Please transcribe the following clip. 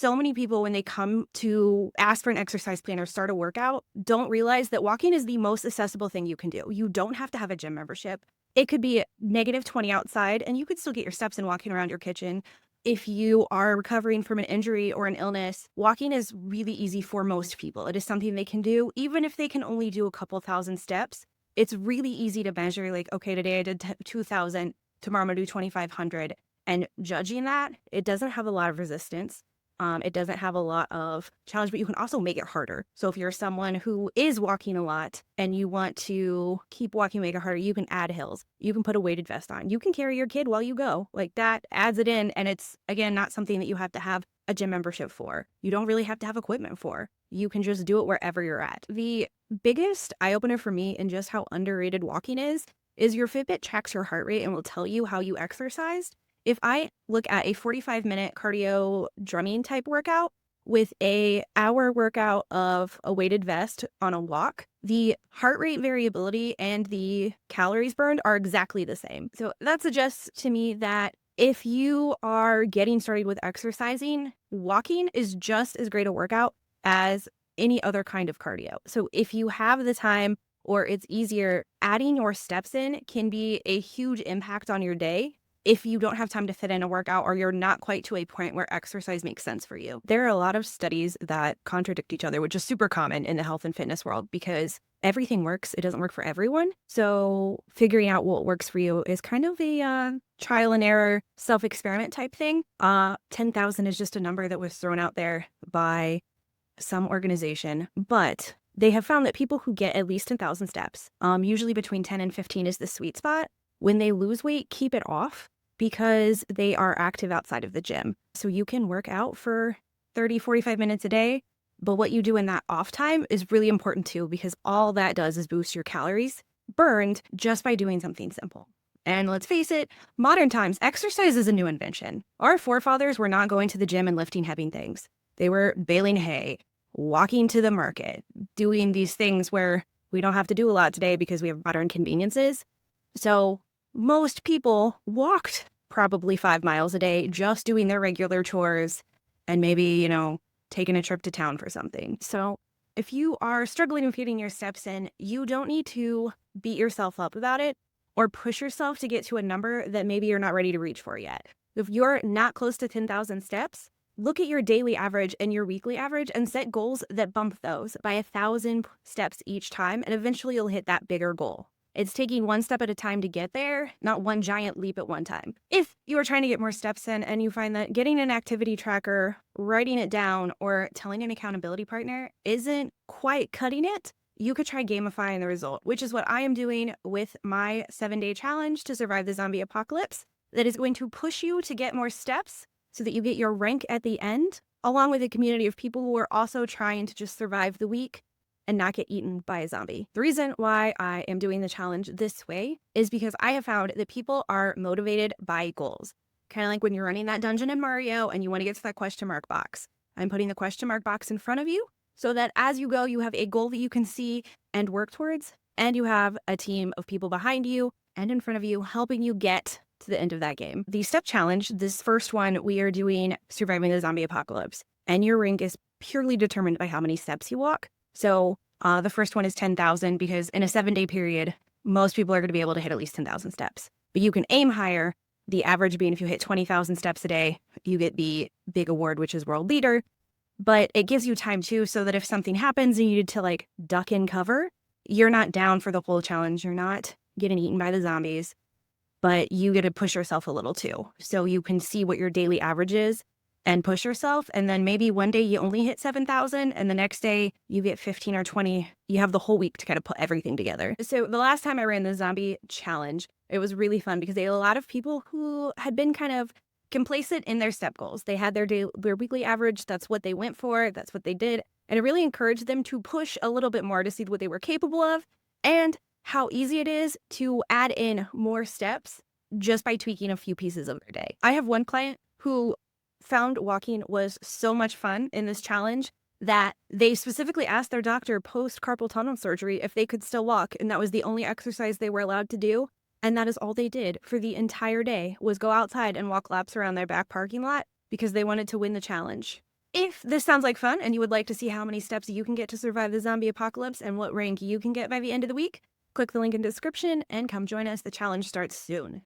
so many people, when they come to ask for an exercise plan or start a workout, don't realize that walking is the most accessible thing you can do. You don't have to have a gym membership. It could be -20 outside, and you could still get your steps in walking around your kitchen. If you are recovering from an injury or an illness, walking is really easy for most people. It is something they can do, even if they can only do a couple thousand steps. It's really easy to measure, like, okay, today I did 2,000, tomorrow I'm gonna do 2,500. And judging that, it doesn't have a lot of resistance. It doesn't have a lot of challenge, but you can also make it harder. So if you're someone who is walking a lot and you want to keep walking, make it harder, you can add hills. You can put a weighted vest on. You can carry your kid while you go. Like, that adds it in. And it's, again, not something that you have to have a gym membership for. You don't really have to have equipment for. You can just do it wherever you're at. The biggest eye opener for me in just how underrated walking is your Fitbit tracks your heart rate and will tell you how you exercised. If I look at a 45-minute cardio drumming type workout with a hour workout of a weighted vest on a walk, the heart rate variability and the calories burned are exactly the same. So that suggests to me that if you are getting started with exercising, walking is just as great a workout as any other kind of cardio. So if you have the time or it's easier, adding your steps in can be a huge impact on your day if you don't have time to fit in a workout or you're not quite to a point where exercise makes sense for you. There are a lot of studies that contradict each other, which is super common in the health and fitness world because everything works. It doesn't work for everyone. So figuring out what works for you is kind of a trial and error, self-experiment type thing. 10,000 is just a number that was thrown out there by some organization, but they have found that people who get at least 10,000 steps, usually between 10 and 15 is the sweet spot. When they lose weight, keep it off because they are active outside of the gym. So you can work out for 30, 45 minutes a day, but what you do in that off time is really important too, because all that does is boost your calories burned just by doing something simple. And let's face it, modern times, exercise is a new invention. Our forefathers were not going to the gym and lifting heavy things. They were baling hay, walking to the market, doing these things where we don't have to do a lot today because we have modern conveniences. So most people walked probably 5 miles a day just doing their regular chores and maybe, taking a trip to town for something. So if you are struggling with getting your steps in, you don't need to beat yourself up about it or push yourself to get to a number that maybe you're not ready to reach for yet. If you're not close to 10,000 steps, look at your daily average and your weekly average and set goals that bump those by 1,000 steps each time, and eventually you'll hit that bigger goal. It's taking one step at a time to get there, not one giant leap at one time. If you are trying to get more steps in and you find that getting an activity tracker, writing it down, or telling an accountability partner isn't quite cutting it, you could try gamifying the result, which is what I am doing with my 7-day challenge to survive the zombie apocalypse that is going to push you to get more steps so that you get your rank at the end, along with a community of people who are also trying to just survive the week and not get eaten by a zombie. The reason why I am doing the challenge this way is because I have found that people are motivated by goals. Kind of like when you're running that dungeon in Mario and you want to get to that question mark box. I'm putting the question mark box in front of you so that as you go, you have a goal that you can see and work towards, and you have a team of people behind you and in front of you helping you get to the end of that game. The step challenge, this first one, we are doing surviving the zombie apocalypse, and your rank is purely determined by how many steps you walk. So the first one is 10,000 because in a 7-day period, most people are going to be able to hit at least 10,000 steps. But you can aim higher, the average being if you hit 20,000 steps a day, you get the big award, which is world leader. But it gives you time too, so that if something happens and you need to duck in cover, you're not down for the whole challenge. You're not getting eaten by the zombies, but you get to push yourself a little too. So you can see what your daily average is and push yourself. And then maybe one day you only hit 7,000 and the next day you get 15 or 20. You have the whole week to kind of put everything together. So the last time I ran the zombie challenge, it was really fun because they had a lot of people who had been kind of complacent in their step goals. They had their weekly average. That's what they went for. That's what they did. And it really encouraged them to push a little bit more to see what they were capable of and how easy it is to add in more steps just by tweaking a few pieces of their day. I have one client who found walking was so much fun in this challenge that they specifically asked their doctor post carpal tunnel surgery if they could still walk, and that was the only exercise they were allowed to do. And that is all they did for the entire day, was go outside and walk laps around their back parking lot because they wanted to win the challenge. If this sounds like fun and you would like to see how many steps you can get to survive the zombie apocalypse and what rank you can get by the end of the week, click the link in the description and come join us. The challenge starts soon.